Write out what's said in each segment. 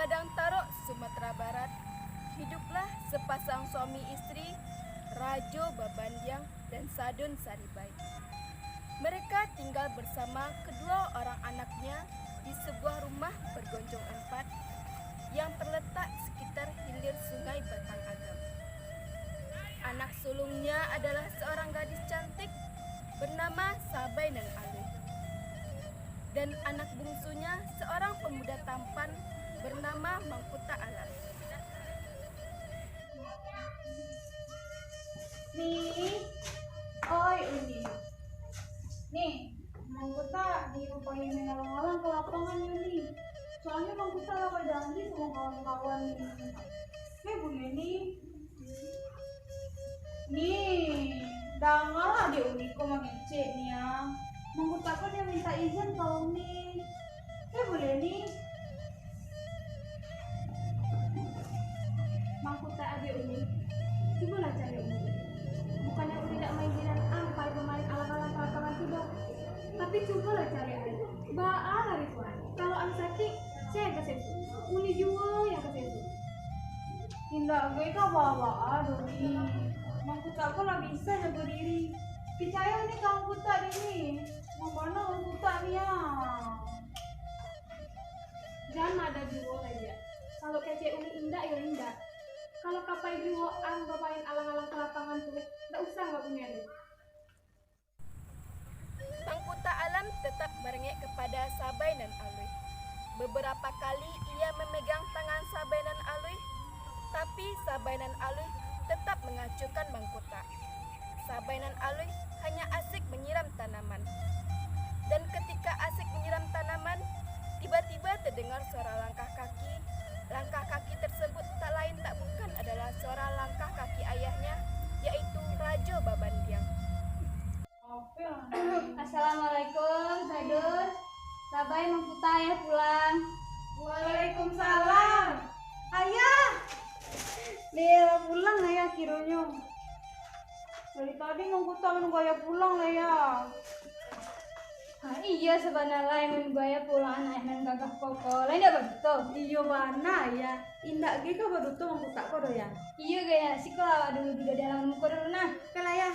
Padang Tarok, Sumatera Barat, hiduplah sepasang suami istri, Rajo Babandiang dan Sadun Saribai. Mereka tinggal bersama kedua orang anaknya di sebuah rumah bergonjong 4 yang terletak sekitar hilir Sungai Batang Agam. Anak sulungnya adalah seorang gadis cantik bernama Sabai dan Alwi. Dan anak bungsunya seorang pemuda tampan bernama Mangkuta Alam. Nih, oi Uni. Nih, Mangkuta diupayain main alang-alang ke lapangan ya nih. Soalnya Mangkuta lama janji sama kawan-kawan nih. Boleh nih. Nih, dangalah dia Uni kok mengecek nih ya. Mangkuta kan yang minta izin kalau nih. Boleh nih. Mangkuta adik Uni. Cobalah cari Uni. Bukannya aku tidak main ginan ampai pemain alang-alang ke lapangan tidak. Tapi cobalah cari Uni. Baal hari tuan. Kalau Am sakit, saya yang kasih itu. Uni juga yang kasih itu. Tidak, gue kan bawa Doni. Mangkuta aku lah bisa jaga diri. Percaya nih kamu Mangkuta ini. Mau mana Mangkuta nih ya? Jangan ada juga aja. Kalau kece Uni indah ya indah. Kalau kapai juga ang bapain alang-alang ke lapangan tuh, nggak usah nggak punya deh. Mangkuta Alam tetap merengek kepada Sabai dan Alwi. Beberapa kali ia memegang tangan Sabai dan Alwi, tapi Sabai dan Alwi tetap mengacuhkan Mangkuta. Sabai dan Alwi hanya asik menyiram tanaman. Dan ketika asik menyiram tanaman, tiba-tiba terdengar suara langkah kaki. Langkah kaki tersebut tak lain tak bukan adalah suara langkah kaki ayahnya, yaitu Rajo Babandiang. Assalamualaikum, Sadun. Sabai Mangkuta ya pulang. Waalaikumsalam. Ayah. Dia pulang lah ya kiranya. Dari tadi Mangkuta menunggu ayah pulang lah ya. Iya sebenarnya yang menunggu ayah pulang anak yang gagah pokok. Lain apa betul? Iya mana ya. Indah gitu baru tuh Mangkuta kok do ya. Iya gaya sekolah dulu juga dalam muka dulu nah. Kalau ya.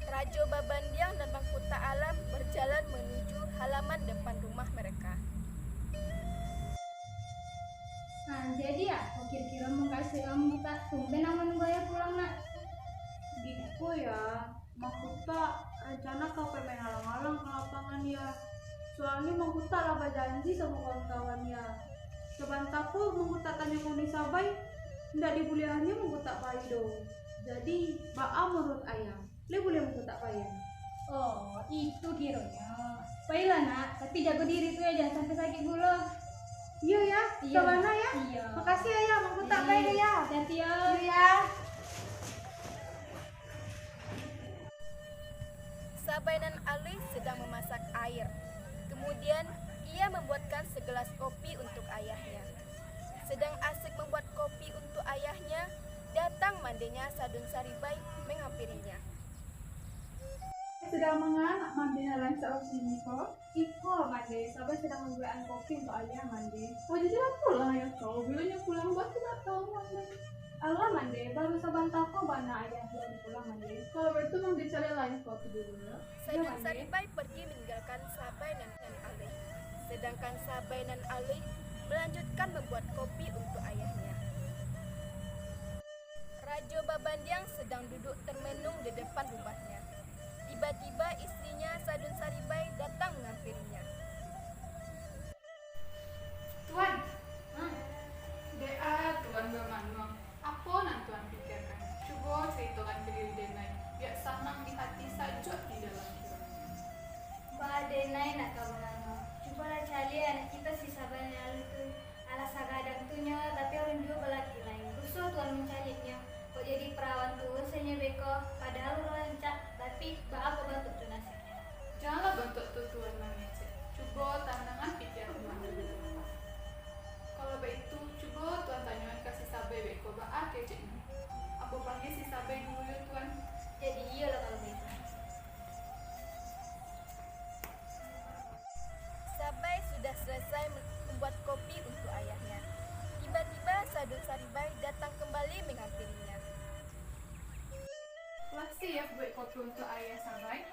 Rajo Babandiang dan Mangkuta Alam berjalan menuju halaman depan rumah mereka. Nah jadi ya, kok kira-kira mau kasih kamu kita tumben nama nunggu ayah pulang nak. Gitu ya, Mangkuta rencana kau main alang-alang ke lapangan ya. Soalnya Mangkuta lah janji sama kawan-kawan ya. Sebantaku Mangkuta tanya Kuni Sabai, ndak dibuliannya Mangkuta paido. Jadi, ba'a menurut ayah, le boleh Mangkuta payah. Oh, itu kiranya. Baiklah nak, tapi jaga diri tuh ya, jangan sampai sakit dulu. Iya ya, iya. Kemana ya? Iya. Makasih ayah, Mangkuta baik ya. Hati ya. Iya. Sabai dan Alwi sedang memasak air. Kemudian ia membuatkan segelas kopi untuk ayahnya. Sedang asik membuat kopi untuk ayahnya, datang mandenya Sadun Saribai menghampirinya. Sedang menganak mandenya lancar sini kok. Iko mande, Sabai sedang membuatkan kopi untuk ayah mande. Oh jadi lah pulang ya kau, bilangnya pulang buat tidak tahu mande. Allah mande, baru sebentar kok bana ayah baru pulang mande. Kalau begitu mau dicari lain kopi dulu ya. Sadun Saribai pergi meninggalkan Sabai dan Alwi. Sedangkan Sabai dan Alwi melanjutkan membuat kopi untuk ayahnya. Rajo Babandiang sedang duduk termenung di depan rumahnya. Tiba-tiba istrinya Sadun Saribai datang menghampirinya. Tuan, Tuan Bamano, apa yang Tuan pikirkan? Coba ceritakan ke diri Denai, biar senang di hati saja di dalam kita. Ba Denai nak kau menano. Coba lah cari anak kita si Sabai lalu tu. Alas sagadang tunya, tapi orang juga belaki lain. Rusuh Tuan mencarinya. Kok jadi perawan tu, saya beko. Padahal orang lancak, tapi ba apa bentuk tu nasibnya. Janganlah bentuk tu Tuan mengecek. Coba tandangan pikiran Tuan dulu. Kalau begitu, coba Tuan tanyakan kasih Sabai beko, ba'a keceknya. Aku panggil si Sabai dulu ya Tuan. Jadi iya lah kalau begitu. Sabai sudah selesai membuat kopi untuk ayahnya. Tiba-tiba Sadun Saribai datang kembali menghampirinya. Telah siap buat kopi untuk ayah Sabai.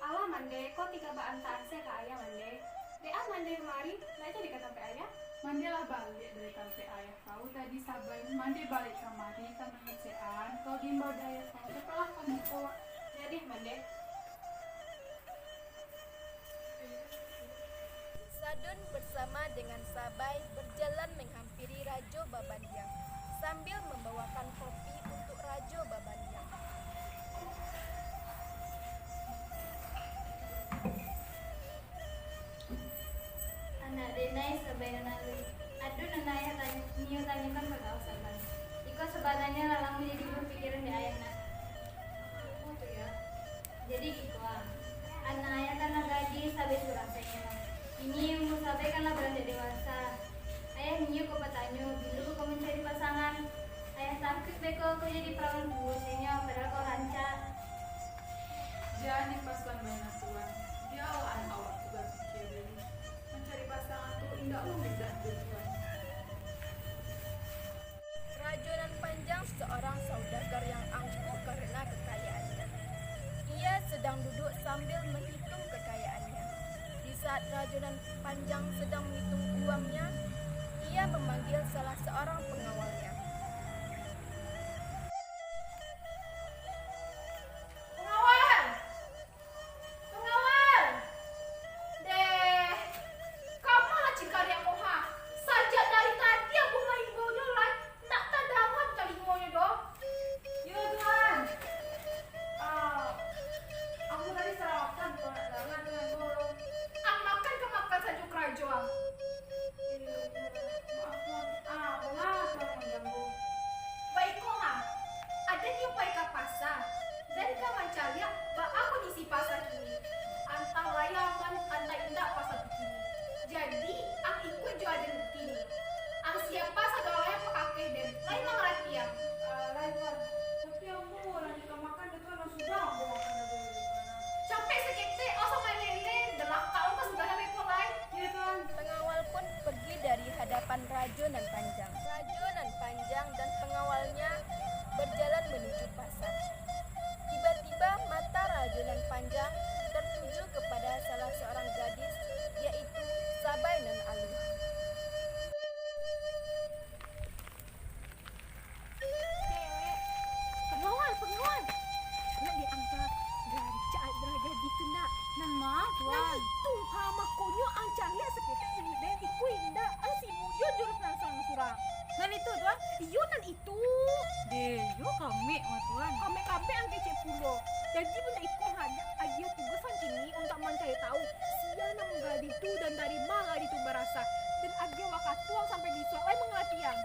Alah mande, kok tiga baan tak ke ayah mande. Dea mande kemari, nah jadi kata pe ayah. Mandi lah balik dari tanpa ayah kau tadi Sabai. Mandi balik kamari karena ngecean. Kau gimbal dari ayah kau setelah kamu kau. Jadi mande. Sadun bersama dengan Sabai berjalan menghampiri Rajo Babandiang sambil membawakan kopi untuk Rajo Babandiang. Anak denai Sabai nanalui. Aduh nanaya tanyakan ke kau Sabai. Iko sebenarnya lalang menjadi berpikiran di ayah nak. Oh tuh ya. Jadi gitu anak ayah karena gaji Sabai surang saya. Ini umur Sabai kan lah beranjak dewasa. Ayah minyu kau patanyo, bilu kau mencari pasangan. Ayah takut beko kau jadi perawan buusnya padahal kau rancak. Jangan pasang banyak tuan. Dia awalan awak juga pikir mencari pasangan tuh indah mudah tuan. Rajonan Panjang seorang saudagar yang angkuh karena kekayaannya. Ia sedang duduk sambil menghitung kekayaannya. Di saat Rajonan Panjang sedang menghitung uangnya, ia memanggil salah seorang pengawalnya. Pengawal! Pengawal! Deh, kamu lah cikari yang moha. Sajak dari tadi aku main boyo lah. Tak tadaman kali ngoyo dong. Yo tuan. Aku tadi sarapan tuan dengan bolong. Ang makan ke makan saja kerajaan. Maaf tuan. Maaf tuan mengganggu. Baik kok ha. Ada dia pai ke pasar. Dan ka mancalia ba ako ni si pasar kini. Antang layaman antang indah pasar kini. Jadi ang ikut jo ada kini. Ang siapa sadolaya pakake den. Lain mang ratiang. Lain tuan. Tapi aku orang jika makan itu kan sudah aku makan dulu. Sampai sekete osong lele delak kau kan sudah sampai mulai. Iya tuan. Pengawal pun pergi dari hadapan Rajonan Panjang. Rajonan Panjang dan pengawalnya berjalan menuju pasar. Tiba-tiba mata Rajonan Panjang tertuju kepada salah seorang gadis, yaitu Sabai Nan Aluh. Pengawal. Nak diangkat gancak draga gitu nak. Nama tuan. Nah itu makonyo ang cahaya sekitar dan ikui indah. Ang si mujo jurus langsung surang. Nan itu tuan. Iyo nan itu. Yo kami tuan. Kami ang kece pulo. Jadi benda ikut hanya aja tugasan kini untuk mencari tahu siapa menggadi itu dan dari mana itu berasa. Dan aja wakat tuang sampai disoal mengelatihan.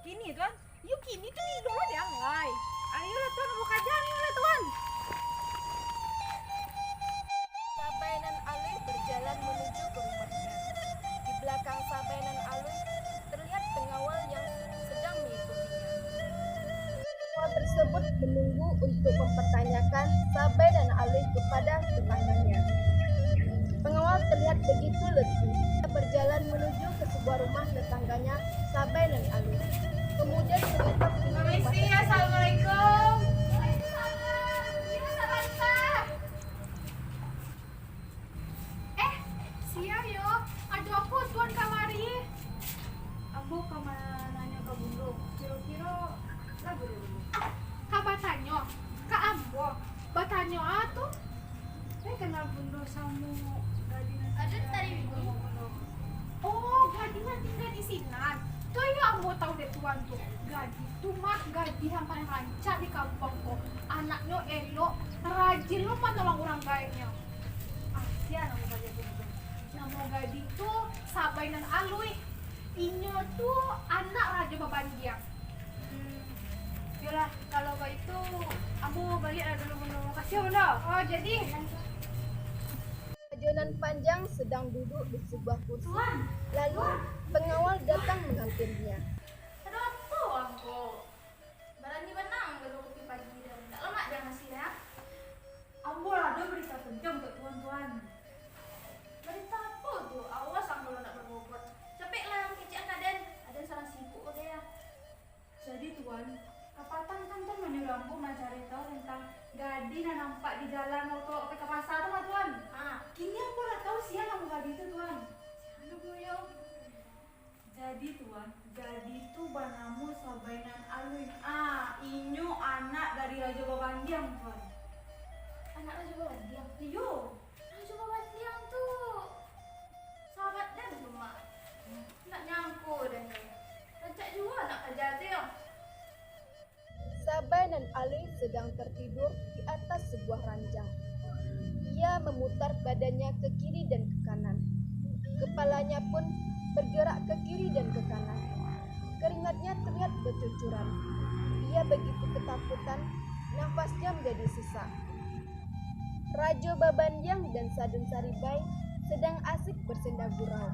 Kini tuan. Yuk kini tuh nih dulu dia ngai. Ayo lah tuan buka jalan lah tuan. Sabai Nan Aluh berjalan menuju ke rumahnya. Di belakang Sabai Nan Aluh terlihat pengawal yang sedang mengikutinya. Pengawal tersebut menunggu untuk mempertanyakan Sabai Nan Aluh kepada tetangganya. Pengawal terlihat begitu letih. Dia berjalan menuju ke sebuah rumah tetangganya Sabai Nan Aluh. Kemudian mengetok pintu rumah. Assalamualaikum. Sia yo, ada apa tuan kamari? Ambo kamananya ke Bundo. Kira-kira lagu dulu. Ka batanyo, ka ambo. Batanyo atuh. Saya kenal Bundo sama Gadina. Ada tadi minggu. Oh, Gadina tinggal di sini. Tuh ya ambo tahu deh tuan tuh. Gadi tuh mah gadi yang paling rancak di kampung kok. Anaknya elok, rajin lo menolong orang kayaknya. Sia nama baca Bundo. Nama gadi tuh Sabai Nan Aluh. Inyo tuh anak Raja Babandiang. Yolah, kalau begitu aku balik dulu menunggu kasih Bundo. Oh, jadi Rajonan Panjang sedang duduk di sebuah kursi. tuan, Lalu pengawal datang menghampirinya. Ada apa angko? Berani benang kalau kopi pagi dan tak lemak jangan sih ya. ambo ada berita penting untuk tuan-tuan. Berita apa tuh? Awas angko lo nak berbohong. tadi itu tuan. Anu boyong. Jadi tuan, jadi tuh banamu sabainan alui. Inyo anak dari Raja Babandiang tuan. Anak Raja Babandiang. Iyo. Raja Babandiang tuh sahabat dan cuma nak nyangku dan rancak juga nak kerja dia. Sabai dan Alui sedang tertidur di atas sebuah ranjang. Ia memutar badannya ke kiri dan ke kanan. Kepalanya pun bergerak ke kiri dan ke kanan. Keringatnya terlihat bercucuran. Ia begitu ketakutan, nafasnya menjadi sesak. Raja Babandiang dan Sadun Saribai sedang asik bersenda gurau.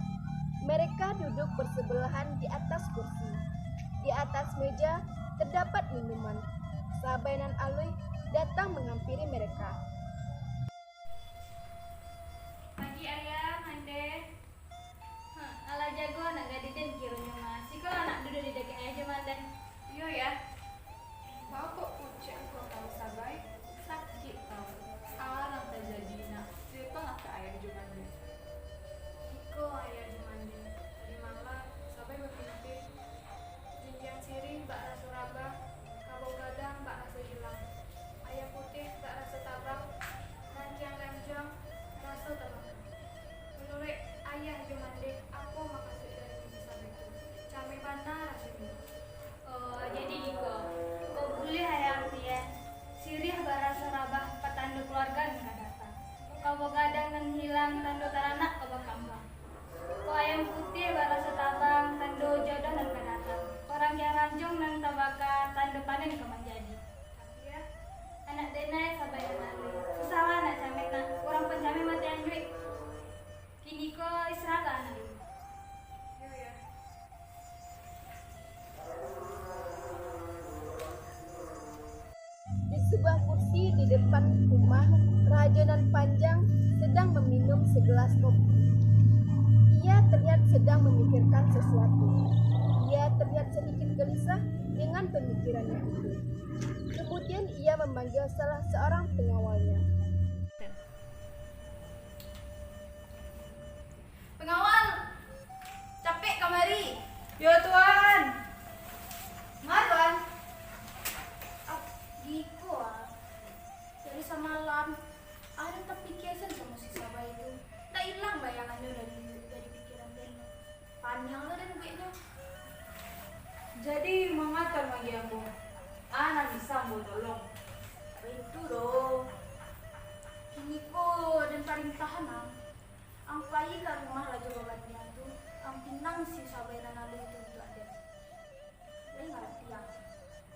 Mereka duduk bersebelahan di atas kursi. Di atas meja terdapat minuman. Sabai dan Alui datang menghampiri mereka. Pagi ayah, Mande. Ala jago anak gadis dan kiranya masih kalau anak duduk di dekat aja mandan. Iya ya. Mau kok kucing kok tahu sabai sakit tahu. Alang terjadi nak. Cerita nak ke ayah juga deh. Iko ayah di mandi. Tadi malam sabai bermimpi. Jinjang sirih bak rasa rabah. Kabau gadang bak rasa hilang. Ayah putih bak rasa tabang. Ranjang ranjang rasa tabang. Menurut ayah di mandi, aku makasih dari mimpi sabai itu. Cami mana rasanya? Jadi Iko, kau boleh ayah artian. Sirih bak rasa rabah petanda keluarga nggak datang. Kau begadang dan hilang tanda taranak ke bakambang. Kau ayam putih barasa tabang tanda jodoh dan kedatang. Orang yang ranjong dan tabaka tanda panen ke menjadi. Tapi ya, anak denai sabai dan alui. Susah lah anak camek nak. Orang pencami mati anjuik. Kini kau istirahat lah anak ini. Iya ya. Di sebuah kursi di depan rumah, Raja Nan Panjang sedang meminum segelas kopi. Ia terlihat sedang memikirkan sesuatu. Ia terlihat sedikit gelisah dengan pemikirannya itu. Kemudian ia memanggil salah seorang pengawalnya. Pengawal, capek kamari. Yo tuan. Mar tuan. Giko dari semalam ada terpikirkan sama si Sabah itu. Tak hilang bayangannya dari pikiran dia. Panjang lah dan duitnya. Jadi mengatar lagi ambo. Anak bisa ambo tolong. Itu loh. Kini ko dan paling tahanan. Ang payi ke rumah Raja Babandiang tu, ang pinang si Sabay dan Alu itu untuk ada. Dia ngerti ya.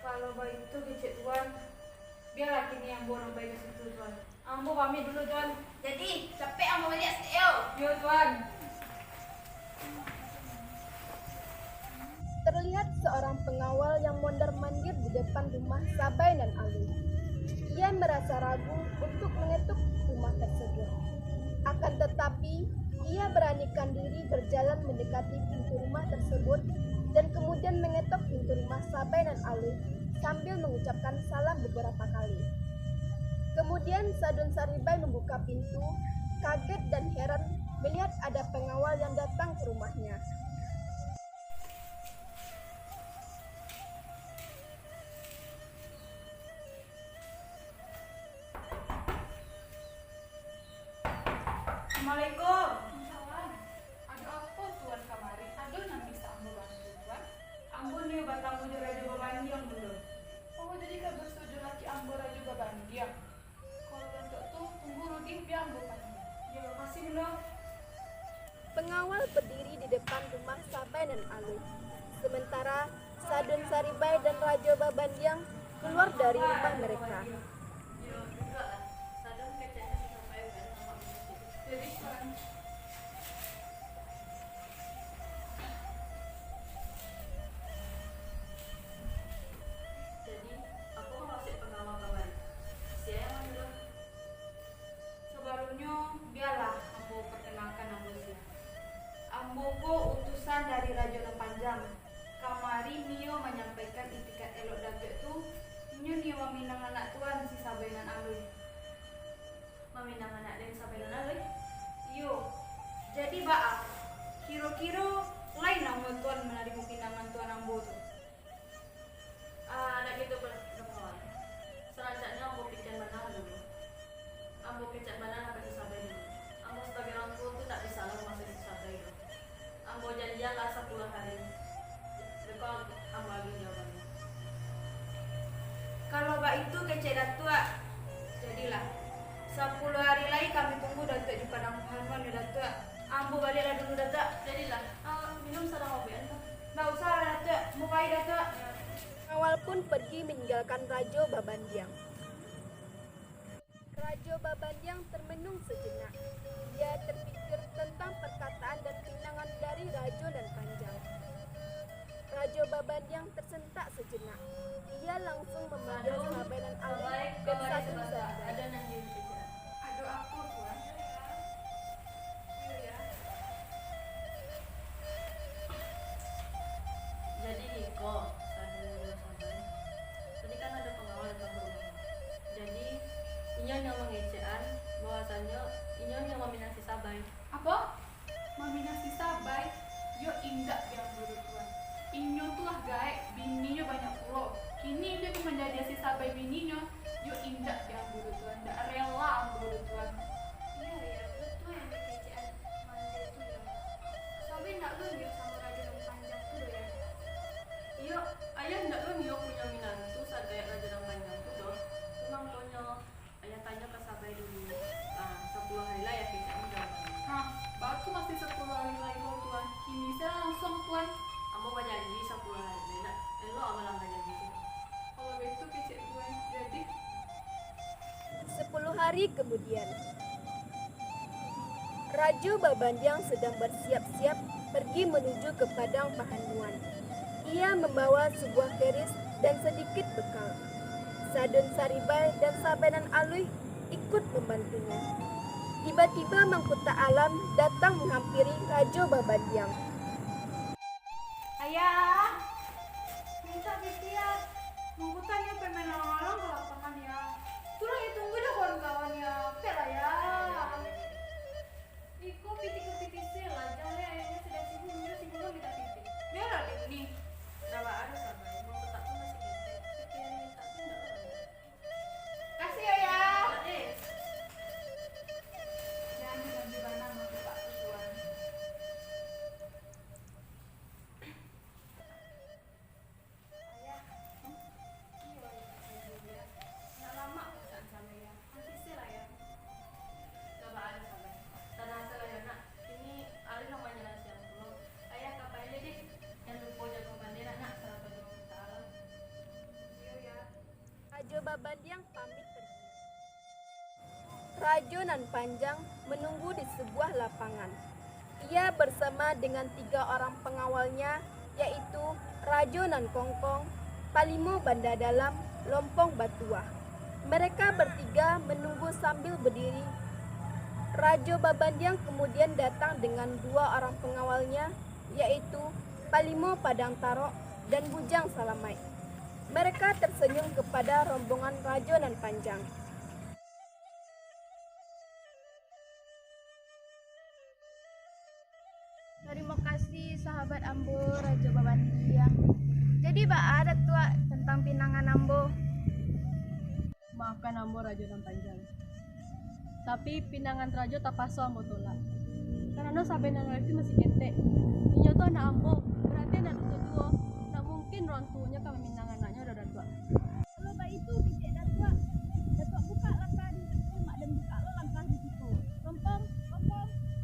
Kalau baik itu kecil tuan, biarlah kini ambo baik ke situ tuan. Ambo pamit dulu tuan. Jadi capek ang mau lihat yo. Yo tuan. Terlihat seorang pengawal yang mondar-mandir di depan rumah Sabai dan Alui. Ia merasa ragu untuk mengetuk rumah tersebut. Akan tetapi, ia beranikan diri berjalan mendekati pintu rumah tersebut dan kemudian mengetok pintu rumah Sabai dan Alui sambil mengucapkan salam beberapa kali. Kemudian Sadun Saribai membuka pintu, kaget dan heran melihat ada pengawal yang datang ke rumahnya. Assalamualaikum. Salam. Ada apa tuan kamari? Ada yang bisa ambo bantu tuan? Ambo nih batang muda Raja Babandiang dulu. Oh jadi kau bersetuju laki ambo Raja Babandiang. Kalau untuk tuh tunggu Rudi biar ambo panggil. Ya kasih dulu. Pengawal berdiri di depan rumah Sabai dan Alui. Sementara Sadun Saribai dan Raja Babandiang keluar dari rumah mereka. Jadi tuan. Jadi, aku mau masuk pengawal kabar. Siapa yang dulu? Sebelumnya biarlah ambo perkenalkan ambo sia. Ambo ko utusan dari Raja Nan Panjang. Kamari Mio menyampaikan itikat elok datuk tu. Nyo meminang anak tuan si Sabai nan Alui. Meminang anak dan sampai nalai. Yo, jadi kira lain nama tuan menerima pinangan tuan ambo tu. Anak gitu perempuan. Selanjutnya ambo pikir mana dulu. Ambo kecek mana apa disabai dulu. Ambo sebagai orang tua tuh tak bisa lah masuk disabai dulu. Ambo janjian lah 10 hari. Dekat ambo lagi jawabannya. Kalau bak itu kecek datua, jadilah 10 hari lagi kami tunggu datuk di padang pahaman ya datuk. Ambo baliklah dulu datuk. Jadilah, minum sarang obat entah. Nggak usah lah datuk, mukai datuk. Pengawal pun pergi meninggalkan Rajo Babandiang. Rajo Babandiang termenung sejenak. Dia terpikir tentang perkataan dan pinangan dari Rajo dan Panjang. Rajo Babandiang tersentak sejenak. Dia langsung memanggil Sabai dan Alwi dan Sadun Saribai. Ada yang di pikiran. Aduh aku tuan. Iya ya. Jadi Niko, sabar. Tadi kan ada pengawal yang berumah. Jadi Inyon yang mengecean bahwasanya Inyon yang meminasi Sabai. Apa? Maminasi Sabai? Yo indak yang dulu tuan. Inyo tuh lah gaek, bininya banyak pulau. Kini dia tuh menjadi si Sabai bininya. Yo indak yang dulu tuan. Ndak rela ang dulu tuan. Iya ya, betul yang kekecean manja itu ya. Sabi ndak lu ya sama Raja dan Panjang tuh ya. Iya, ayah ndak lo Nio punya minantu saat kayak Raja dan Panjang tuh doh. Memang konyo, ayah tanya ke Sabai dulu. 10 hari lah ya kecaknya jawabannya. Hah, batu masih 10 hari lagi loh tuan. Kini saya langsung tuan. Ambo berjanji 10 hari. Nak, lo amalan berjanji sih. Kalau begitu kecil tuan. Jadi 10 hari kemudian, Rajo Babandiang sedang bersiap-siap pergi menuju ke padang pahanuan. Ia membawa sebuah keris dan sedikit bekal. Sadun Saribai dan Sabai dan Alwi ikut membantunya. Tiba-tiba Mangkuta Alam datang menghampiri Rajo Babandiang. Ayah, minta bisiat. Mengkutannya permen alang-alang ke lapangan ya. Tuh lagi tunggu dah kawan-kawan ya. Oke lah ya. Iko pitik-pitik sih lah. Jangan ayahnya sudah sibuk minta pitik. Biar ada nih. Dawa ada Sabai. Mau petak pun masih ketek. Pikiran minta pun ndak ada. Kasih ayah. jangan lagi banang sama Pak tuan. Nggak lama pesan sama ya. Nanti sih lah ya. Dawa ada Sabai. Tanah hasil ya nak. Ini Ali namanya nasi yang belum. Ayah kapan aja deh. Jangan lupa jaga bandera nak. Sarapan dulu kita alam. Iya ya. Rajo Babandiang pamit pergi. Rajo nan Panjang menunggu di sebuah lapangan. Ia bersama dengan 3 orang pengawalnya, yaitu Rajo nan Kongkong, Palimo Banda Dalam, Lompong Batuah. Mereka bertiga menunggu sambil berdiri. Rajo Babandiang kemudian datang dengan 2 orang pengawalnya, yaitu Palimo Padang Tarok dan Bujang Salamai. Mereka tersenyum kepada rombongan Rajo nan Panjang. Terima kasih sahabat Ambo Raja Babandiang. Jadi ada tua tentang pinangan Ambo. Maafkan Ambo Rajo dan Panjang. Tapi pinangan Rajo tak paso Ambo tolak. Karena sampai nang itu masih kente. Inyo tuh anak Ambo, berarti anak tuh tak mungkin orang tuanya kami minangan anaknya udah tua. Kalau baik itu bisa datua. Datua buka langkah di situ, mak dan buka lo langkah di situ. Lompong,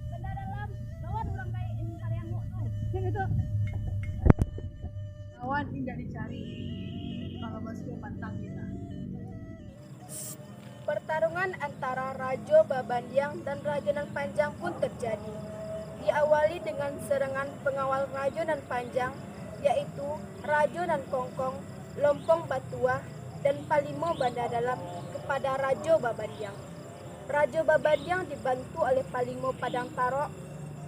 benda dalam, lawan orang kayak ini kalian mau tuh. Yang itu. Kawan tidak dicari. Kalau bosku pantang kita. Pertarungan antara Rajo Babandiang dan Rajo nan Panjang pun terjadi. Diawali dengan serangan pengawal Rajo nan Panjang, yaitu Rajo nan Kongkong, Lompong Batuah, dan Palimo Banda Dalam kepada Rajo Babandiang. Rajo Babandiang dibantu oleh Palimo Padang Tarok,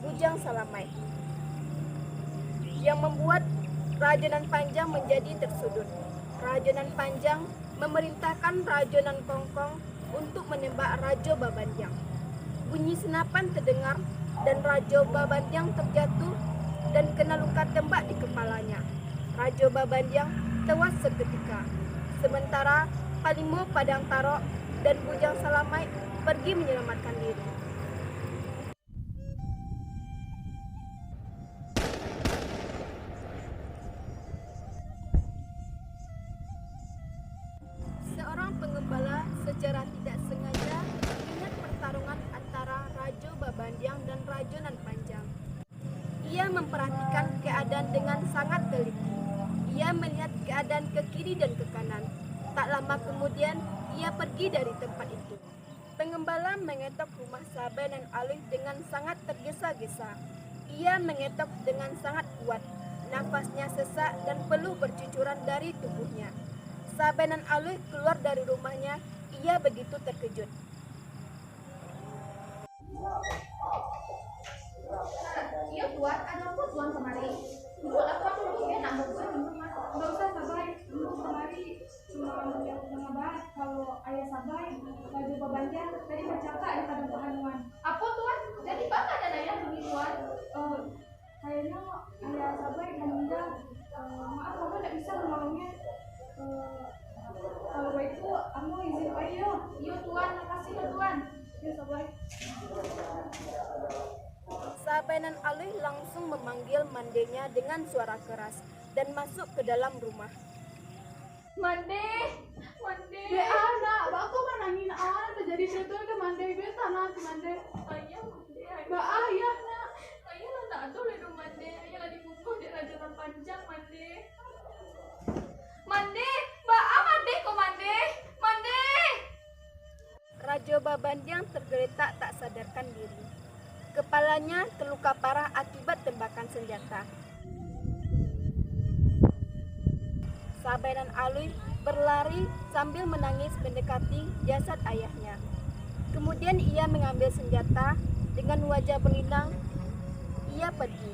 Bujang Salamai, yang membuat Rajo nan Panjang menjadi tersudut. Rajo nan Panjang memerintahkan Rajo nan Kongkong untuk menembak Rajo Babandiang. Bunyi senapan terdengar dan Rajo Babandiang terjatuh dan kena luka tembak di kepalanya. Raja Babandiang tewas seketika. Sementara Palimo Padang Tarok dan Bujang Salamai pergi menyelamatkan diri. Seorang pengembala secara tidak sengaja melihat pertarungan antara Raja Babandiang dan Raja Nan Panjang. Ia memperhatikan keadaan dengan sangat teliti. Ia melihat keadaan ke kiri dan ke kanan. Tak lama kemudian, ia pergi dari tempat itu. Pengembala mengetok rumah Sabai Nan Alui dengan sangat tergesa-gesa. Ia mengetok dengan sangat kuat. Nafasnya sesak dan peluh bercucuran dari tubuhnya. Sabai Nan Alui keluar dari rumahnya. Ia begitu terkejut. Iya tuan, ada apa tuan kemari? Dulu aku dulu ya nak buka rumah. Enggak usah Sabai, dulu kemari cuma yang mengabar kalau ayah Sabai Raja Babandiang tadi bercakap di padang pahanuan. Apa tuan? Jadi bagaimana dan ayah begini tuan? Kayaknya ayah Sabai meninggal. Maaf kamu tidak bisa menolongnya. Kalau begitu, kamu izin ayah. Iya tuan, makasih ya tuan. Iya Sabai. Sabai Nan Alui langsung memanggil mandenya dengan suara keras dan masuk ke dalam rumah. Mande, be anak, aku manangin anak terjadi sesuatu ke mande be tanah ke mande. Ayah, mande, Ba ayah nak, ayah lah tak ada di rumah mande. Ayah lah dipukul di Raja Nan Panjang mande. mande, ba mande ko mande, mande. Raja Babandiang tergeletak tak sadarkan diri. Kepalanya terluka parah akibat tembakan senjata. Sabai Nan Alui berlari sambil menangis mendekati jasad ayahnya. Kemudian ia mengambil senjata dengan wajah berlinang. Ia pergi.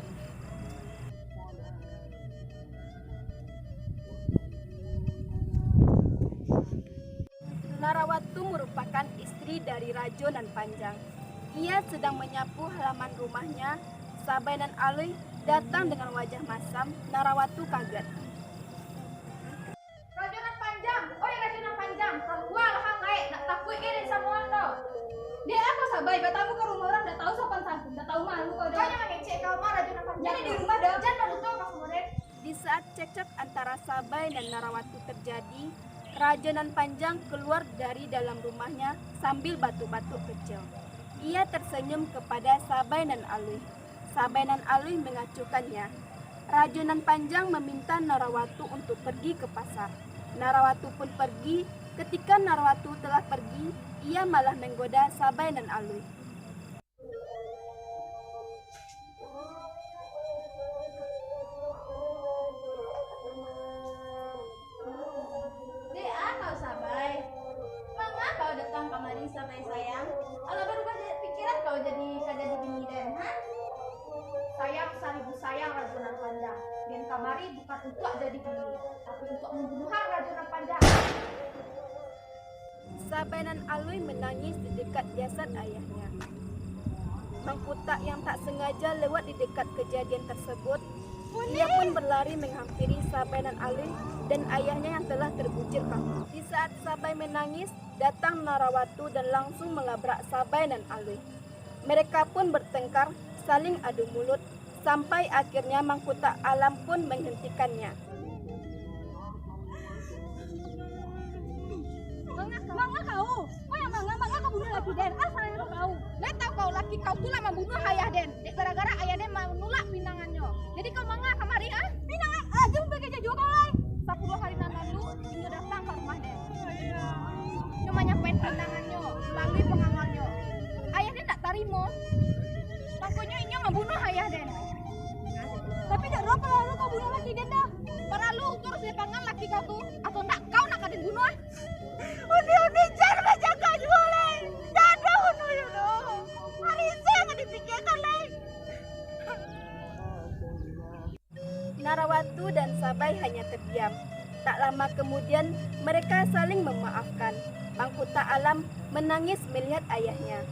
Narawatu merupakan istri dari Raja Nan Panjang. Ia sedang menyapu halaman rumahnya. Sabai Nan Alui datang dengan wajah masam. Narawatu kaget. Raja Nan Panjang, oi Raja Nan Panjang, keluar hang gae, nak takut ini semua lo. Dia apa Sabai? Batamu ke rumah orang, dah tahu sopan santun, dah tahu malu kau dah. Kau jangan ngecek kau mah Raja Nan Panjang. Jadi di rumah dah, jangan baru tahu kau kemarin. Di saat cekcok antara Sabai dan Narawatu terjadi, Raja Nan Panjang keluar dari dalam rumahnya sambil batuk-batuk kecil. Ia tersenyum kepada Sabai Nan Alui. Sabai Nan Alui mengacuhkannya. Raja Nan Panjang meminta Narawatu untuk pergi ke pasar. Narawatu pun pergi. Ketika Narawatu telah pergi, ia malah menggoda Sabai Nan Alui. Dia kau Sabai. Mangga kau datang kemari Sabai sayang. Kalau berubah pikiran kau jadi bini den, ha? Sayang seribu sayang Raja Nan Panjang. Dan kamari bukan untuk jadi bini, tapi untuk membunuh Raja Nan Panjang. Sabai Nan Alui menangis di dekat jasad ayahnya. Mangkutak yang tak sengaja lewat di dekat kejadian tersebut. Ia pun berlari menghampiri Sabai Nan Alui dan ayahnya yang telah terbujur kaku. Di saat Sabai menangis, datang Narawatu dan langsung melabrak Sabai Nan Alui. Mereka pun bertengkar, saling adu mulut, sampai akhirnya Mangkutak Alam pun menghentikannya. Mangga kau. Oh ya mangga kau bunuh laki den. Asal itu kau. Lihat tahu kau laki kau tu lah membunuh ayah den. Gara-gara ayah den mau nolak pinangannya. Jadi kau mangga kemari ah? Pinangan aja bekerja juga kau lai. 10 hari nan lalu dia datang ke rumah den. Cuma nyampein pinangannya melalui pengawalnya. Ayah den tak tarimo. Pokoknya inyo membunuh ayah den. Tapi tak berapa lalu kau bunuh laki den dah. Paralu terus dipangan laki kau tu atau enggak kau nak kadin bunuh ah? Undi jangan jaga jualan. Dada uno yuno. Hari saya nggak dipikirkan lain. Narawatu dan Sabai hanya terdiam. Tak lama kemudian mereka saling memaafkan. Mangkutak Alam menangis melihat ayahnya.